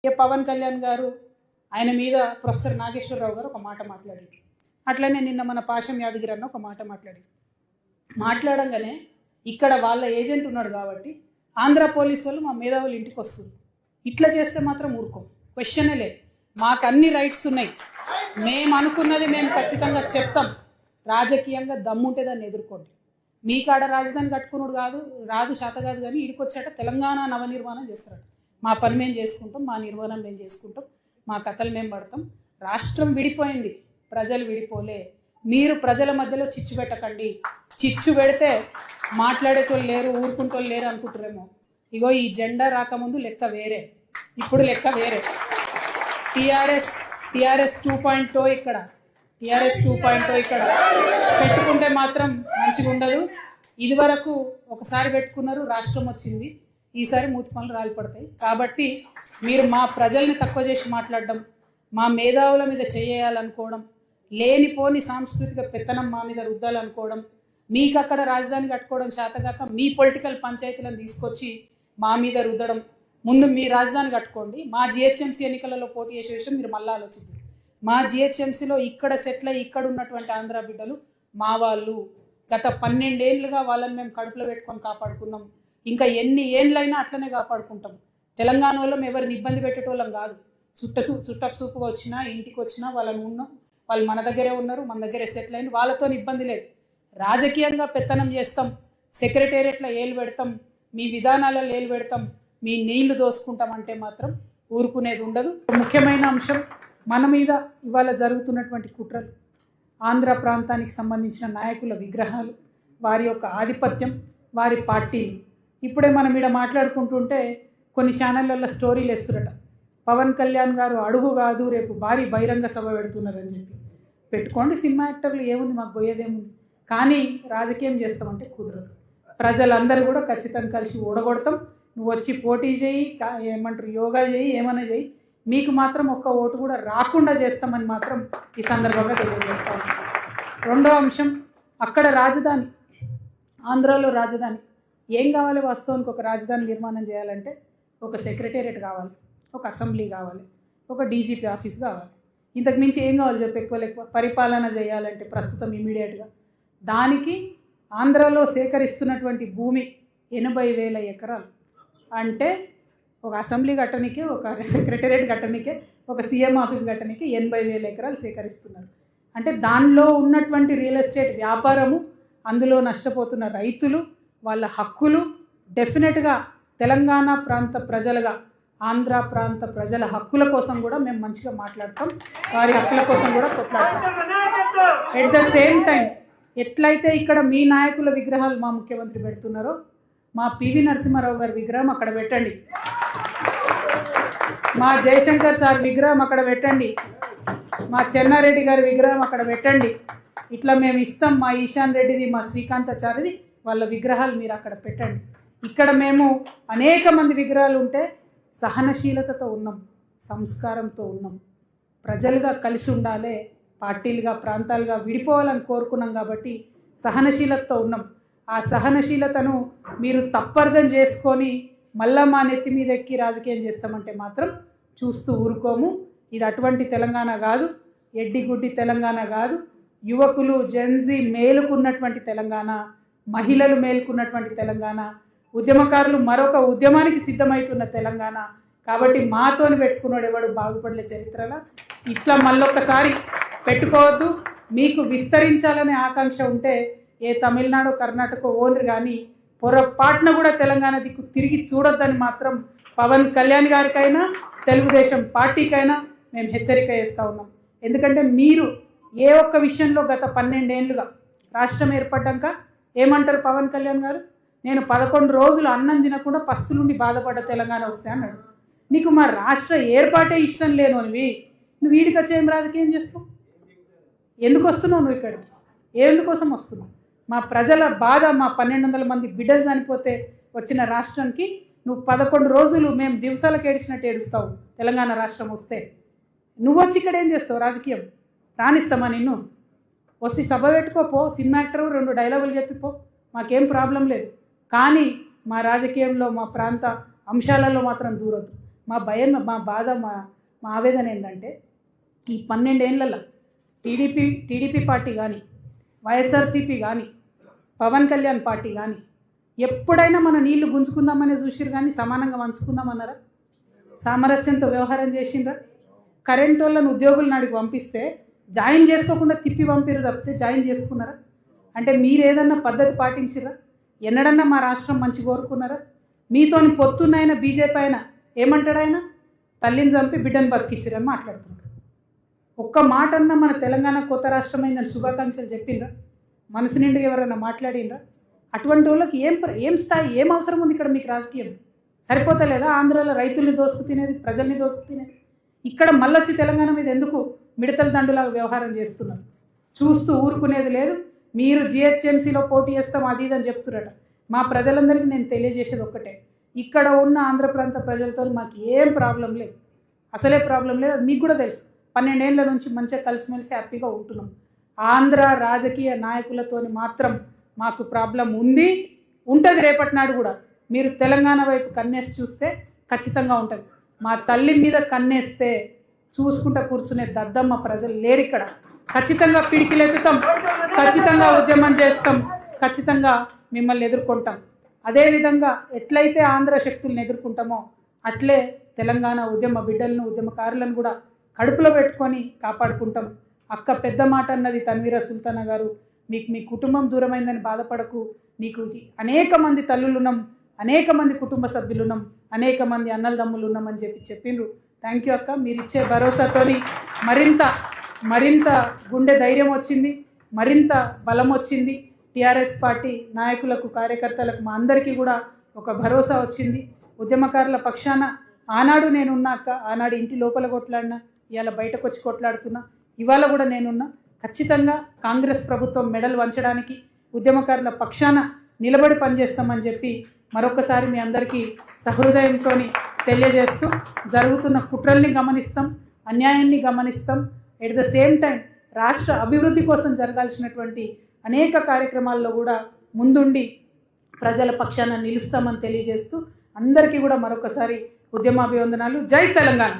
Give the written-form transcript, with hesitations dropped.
పవన్ కళ్యాణ్ గారు ఆయన మీద ప్రొఫెసర్ నాగేశ్వరరావు గారు ఒక మాట మాట్లాడారు. అట్లనే నిన్న మన పాశం యాదగిరి అన్న ఒక మాట మాట్లాడంగానే ఇక్కడ వాళ్ళ ఏజెంట్ ఉన్నాడు కాబట్టి ఆంధ్ర పోలీసు వాళ్ళు మా మేధావులు ఇంటికి వస్తుంది. ఇట్లా చేస్తే మాత్రం ఊరుకోం, క్వశ్చనే లేదు. మాకు అన్ని రైట్స్ ఉన్నాయి, మేము అనుకున్నది మేము ఖచ్చితంగా చెప్తాం. రాజకీయంగా దమ్ముంటే దాన్ని ఎదుర్కోండి. మీ కాడ రాజధాని కట్టుకున్నాడు రాదు శాత కాదు, కానీ ఇడికి వచ్చాక తెలంగాణ నవనిర్మాణం చేస్తాడు. మా పని మేము చేసుకుంటాం, మా నిర్మాణం మేము చేసుకుంటాం, మా కథలు మేము పడతాం. రాష్ట్రం విడిపోయింది, ప్రజలు విడిపోలే. మీరు ప్రజల మధ్యలో చిచ్చు పెట్టకండి. చిచ్చు పెడితే మాట్లాడేటోళ్ళు లేరు, ఊరుకుంటోళ్ళు లేరు అనుకుంటారేమో. ఇగో ఈ జెండా రాకముందు లెక్క వేరే, ఇప్పుడు లెక్క వేరే. టీఆర్ఎస్ 2.0 ఇక్కడ, టీఆర్ఎస్ 2.0 ఇక్కడ పెట్టుకుంటే మాత్రం మంచిగా ఉండదు. ఇదివరకు ఒకసారి పెట్టుకున్నారు, రాష్ట్రం వచ్చింది. ఈసారి మూతి పనులు రాలిపడతాయి. కాబట్టి మీరు మా ప్రజల్ని తక్కువ చేసి మాట్లాడడం, మా మేధావుల మీద చేయాలనుకోవడం, లేనిపోని సాంస్కృతిక పెత్తనం మా మీద రుద్దాలనుకోవడం, మీకు అక్కడ రాజధాని కట్టుకోవడం చేతగాక మీ పొలిటికల్ పంచాయతీలను తీసుకొచ్చి మా మీద రుద్దడం. ముందు మీ రాజధాని కట్టుకోండి. మా జిహెచ్ఎంసీ ఎన్నికలలో పోటీ చేసే విషయం మీరు మళ్ళీ ఆలోచించారు. మా జిహెచ్ఎంసీలో ఇక్కడ సెటిల్ అయ్యి ఇక్కడ ఉన్నటువంటి ఆంధ్ర బిడ్డలు మా వాళ్ళు. గత 12 ఏళ్ళుగా వాళ్ళని మేము కడుపులో పెట్టుకొని కాపాడుకున్నాం. ఇంకా ఎన్ని ఏళ్ళైనా అట్లనే కాపాడుకుంటాం. తెలంగాణ వాళ్ళం ఎవరిని ఇబ్బంది పెట్టేటోళ్ళం కాదు. చుట్టపు చూపుగా వచ్చినా ఇంటికి వచ్చినా వాళ్ళని ఉన్నాం, వాళ్ళు మన దగ్గరే ఉన్నారు, మన దగ్గరే సెటిల్ అయింది. వాళ్ళతో ఇబ్బంది లేదు. రాజకీయంగా పెత్తనం చేస్తాం, సెక్రటేరియట్లో ఏలు పెడతాం, మీ విధానాలలో ఏలు పెడతాం, మీ నీళ్లు దోసుకుంటాం అంటే మాత్రం ఊరుకునేది ఉండదు. ముఖ్యమైన అంశం మన మీద ఇవాళ జరుగుతున్నటువంటి కుట్రలు, ఆంధ్ర ప్రాంతానికి సంబంధించిన నాయకుల విగ్రహాలు, వారి యొక్క ఆధిపత్యం, వారి పార్టీలు. ఇప్పుడే మనం ఇక్కడ మాట్లాడుకుంటుంటే కొన్ని ఛానళ్ళల్లో స్టోరీలు వేస్తురట. పవన్ కళ్యాణ్ గారు అడుగు కాదు రేపు భారీ బహిరంగ సభ పెడుతున్నారని చెప్పి. పెట్టుకోండి, సినిమా యాక్టర్లు ఏముంది, మాకు పోయేదేముంది. కానీ రాజకీయం చేస్తామంటే కుదరదు. ప్రజలందరూ కూడా ఖచ్చితంగా కలిసి ఓడగొడతాం. నువ్వు వచ్చి పోటీ చేయి, ఏమంటారు యోగా చేయి, ఏమైనా చేయి, మీకు మాత్రం ఒక్క ఓటు కూడా రాకుండా చేస్తామని మాత్రం ఈ సందర్భంగా తెలియజేస్తాం. రెండో అంశం, అక్కడ రాజధాని, ఆంధ్రాలో రాజధాని ఏం కావాలి? వాస్తవానికి ఒక రాజధాని నిర్మాణం చేయాలంటే ఒక సెక్రటేరియట్ కావాలి, ఒక అసెంబ్లీ కావాలి, ఒక డీజీపీ ఆఫీస్ కావాలి. ఇంతకు మించి ఏం కావాలి చెప్పి? ఎక్కువ పరిపాలన చేయాలంటే ప్రస్తుతం ఇమీడియట్గా దానికి ఆంధ్రాలో సేకరిస్తున్నటువంటి భూమి 80,000 ఎకరాలు. అంటే ఒక అసెంబ్లీ కట్టనికే, ఒక సెక్రటేరియట్ కట్టనికే, ఒక సీఎం ఆఫీస్ కట్టనికే 80,000 ఎకరాలు సేకరిస్తున్నారు. అంటే దానిలో ఉన్నటువంటి రియల్ ఎస్టేట్ వ్యాపారము, అందులో నష్టపోతున్న రైతులు, వాళ్ళ హక్కులు డెఫినెట్గా తెలంగాణ ప్రాంత ప్రజలుగా ఆంధ్ర ప్రాంత ప్రజల హక్కుల కోసం కూడా మేము మంచిగా మాట్లాడతాం, వారి హక్కుల కోసం కూడా కొట్లాడతాం. ఎట్ ద సేమ్ టైం ఎట్లయితే ఇక్కడ మీ నాయకుల విగ్రహాలు మా ముఖ్యమంత్రి పెడుతున్నారో, మా పివి నరసింహారావు గారి విగ్రహం అక్కడ పెట్టండి, మా జయశంకర్ సార్ విగ్రహం అక్కడ పెట్టండి, మా చెన్నారెడ్డి గారి విగ్రహం అక్కడ పెట్టండి. ఇట్లా మేము ఇస్తాం. మా ఈశాన్ రెడ్డిది, మా శ్రీకాంతాచార్యది, వాళ్ళ విగ్రహాలు మీరు అక్కడ పెట్టండి. ఇక్కడ మేము అనేక మంది విగ్రహాలు ఉంటే సహనశీలతతో ఉన్నాం, సంస్కారంతో ఉన్నాం, ప్రజలుగా కలిసి ఉండాలి, పార్టీలుగా ప్రాంతాలుగా విడిపోవాలని కోరుకున్నాం కాబట్టి సహనశీలతతో ఉన్నాం. ఆ సహనశీలతను మీరు తప్పర్థం చేసుకొని మళ్ళా మా నెత్తి మీద ఎక్కి రాజకీయం చేస్తామంటే మాత్రం చూస్తూ ఊరుకోము. ఇది అటువంటి తెలంగాణ కాదు, ఎడ్డిగుడ్డి తెలంగాణ కాదు. యువకులు జెన్జీ మేలుకున్నటువంటి తెలంగాణ, మహిళలు మేలుకున్నటువంటి తెలంగాణ, ఉద్యమకారులు మరొక ఉద్యమానికి సిద్ధమవుతున్న తెలంగాణ. కాబట్టి మాతోని పెట్టుకున్నాడు ఎవడు బాగుపడలే చరిత్రలో. ఇట్లా మళ్ళొక్కసారి పెట్టుకోవద్దు. మీకు విస్తరించాలనే ఆకాంక్ష ఉంటే ఏ తమిళనాడు కర్ణాటక ఓనరు కానీ పొరపాటున కూడా తెలంగాణ దిక్కు తిరిగి చూడొద్దని మాత్రం పవన్ కళ్యాణ్ గారికైనా తెలుగుదేశం పార్టీకైనా మేము హెచ్చరిక చేస్తూ ఉన్నాం. ఎందుకంటే మీరు ఏ ఒక్క విషయంలో గత 12 ఏళ్ళుగా రాష్ట్రం ఏర్పడ్డాక ఏమంటారు పవన్ కళ్యాణ్ గారు? నేను 11 రోజులు అన్నం తినకుండా పస్తులుండి బాధపడ్డ తెలంగాణ వస్తే అన్నాడు. నీకు మా రాష్ట్ర ఏర్పాటే ఇష్టం లేనివి నువ్వు వీడికి వచ్చి ఏం రాజకీయం చేస్తావు? ఎందుకు వస్తున్నావు నువ్వు ఇక్కడికి? ఎందుకోసం వస్తున్నావు? మా ప్రజల బాధ, మా 1200 మంది బిడ్డలు చనిపోతే వచ్చిన రాష్ట్రానికి నువ్వు 11 రోజులు మేము దివసాలకు ఏడిచినట్టు ఏడుస్తావు. తెలంగాణ రాష్ట్రం వస్తే నువ్వు వచ్చి ఇక్కడ ఏం చేస్తావు? రాజకీయం రాణిస్తామా నిన్ను? వస్తే సభ పెట్టుకోపో, సినిమా యాక్టర్ 2 డైలాగులు చెప్పిపో, మాకేం ప్రాబ్లం లేదు. కానీ మా రాజకీయంలో మా ప్రాంత అంశాలలో మాత్రం దూరొద్దు. మా భయం, మా బాధ, మా ఆవేదన ఏంటంటే ఈ 12 ఏళ్లలో టీడీపీ పార్టీ కానీ, వైఎస్ఆర్సీపీ కానీ, పవన్ కళ్యాణ్ పార్టీ కానీ ఎప్పుడైనా మన నీళ్లు గుంజుకుందామనే చూసిరు కానీ సమానంగా వంచుకుందామన్నారా? సామరస్యంతో వ్యవహారం చేసిండ్రా? కరెంట్ వాళ్ళని ఉద్యోగులు నాడికి పంపిస్తే జాయిన్ చేసుకోకుండా తిప్పి పంపిరు తప్పితే జాయిన్ చేసుకున్నారా? అంటే మీరు ఏదన్నా పద్ధతి పాటించిరా? ఎన్నడన్నా మా రాష్ట్రం మంచి కోరుకున్నారా? మీతోని పొత్తున్న బీజేపీ ఆయన ఏమంటాడు? ఆయన తల్లిని చంపి బిడ్డను బతికిచ్చిరని మాట్లాడుతున్నాడు. ఒక్క మాట అన్నా మన తెలంగాణ కొత్త రాష్ట్రం అయిందని శుభాకాంక్షలు చెప్పిండ్రా? మనసు నిండుగా ఎవరైనా మాట్లాడిండ్రా? అటువంటి వాళ్ళకి ఏం స్థాయి, ఏం అవసరం ఉంది ఇక్కడ? మీకు రాజకీయం సరిపోతలేదా? ఆంధ్రాలో రైతుల్ని దోసుకు తినేది, ప్రజల్ని దోసుకు తినేది, ఇక్కడ మళ్ళొచ్చి తెలంగాణ మీద ఎందుకు మిడతల దండులాగా వ్యవహారం చేస్తున్నారు? చూస్తూ ఊరుకునేది లేదు. మీరు జిహెచ్ఎంసీలో పోటీ చేస్తాం అది ఇదని చెప్తున్నారట. మా ప్రజలందరికీ నేను తెలియజేసేది ఒక్కటే, ఇక్కడ ఉన్న ఆంధ్ర ప్రాంత ప్రజలతో మాకు ఏం ప్రాబ్లం లేదు, అసలే ప్రాబ్లం లేదు. అది మీకు కూడా తెలుసు. 12 ఏళ్ల నుంచి మంచిగా కలిసిమెలిసి హ్యాపీగా ఉంటున్నాం. ఆంధ్ర రాజకీయ నాయకులతోని మాత్రం మాకు ప్రాబ్లం ఉంది, ఉంటుంది. రేపటి నాడు కూడా మీరు తెలంగాణ వైపు కన్నేసి చూస్తే ఖచ్చితంగా ఉంటుంది. మా తల్లి మీద కన్నేస్తే చూసుకుంటా కూర్చునే దద్దమ్మ ప్రజలు లేరు ఇక్కడ. ఖచ్చితంగా పిడికిలెత్తుతాం, ఖచ్చితంగా ఉద్యమం చేస్తాం, ఖచ్చితంగా మిమ్మల్ని ఎదుర్కొంటాం. అదేవిధంగా ఎట్లయితే ఆంధ్ర శక్తులను ఎదుర్కొంటామో అట్లే తెలంగాణ ఉద్యమ బిడ్డలను, ఉద్యమకారులను కూడా కడుపులో పెట్టుకొని కాపాడుకుంటాం. అక్క పెద్ద మాట అన్నది తన్వీర సుల్తానా గారు, మీకు మీ కుటుంబం దూరమైందని బాధపడకు, నీకు అనేక మంది తల్లులున్నాం, అనేక మంది కుటుంబ సభ్యులున్నాం, అనేక మంది అన్నలదమ్ములు ఉన్నామని చెప్పిండ్రు. థ్యాంక్ యూ అక్క. మీరు ఇచ్చే భరోసాతోని మరింత గుండె ధైర్యం వచ్చింది, మరింత బలం వచ్చింది. టీఆర్ఎస్ పార్టీ నాయకులకు, కార్యకర్తలకు, మా అందరికీ కూడా ఒక భరోసా వచ్చింది. ఉద్యమకారుల పక్షాన ఆనాడు నేనున్నాక, ఆనాడు ఇంటి లోపల కొట్లాడినా, ఇవాళ బయటకు వచ్చి కొట్లాడుతున్నా, ఇవాళ కూడా నేనున్నా. ఖచ్చితంగా కాంగ్రెస్ ప్రభుత్వం మెడలు వంచడానికి ఉద్యమకారుల పక్షాన నిలబడి పనిచేస్తామని చెప్పి మరొకసారి మీ అందరికీ సహృదయంతో తెలియజేస్తూ, జరుగుతున్న కుట్రల్ని గమనిస్తాం, అన్యాయాన్ని గమనిస్తాం. ఎట్ ద సేమ్ టైం రాష్ట్ర అభివృద్ధి కోసం జరగాల్సినటువంటి అనేక కార్యక్రమాల్లో కూడా ముందుండి ప్రజల పక్షాన నిలుస్తామని తెలియజేస్తూ అందరికీ కూడా మరొకసారి ఉద్యమాభివందనాలు. జై తెలంగాణ.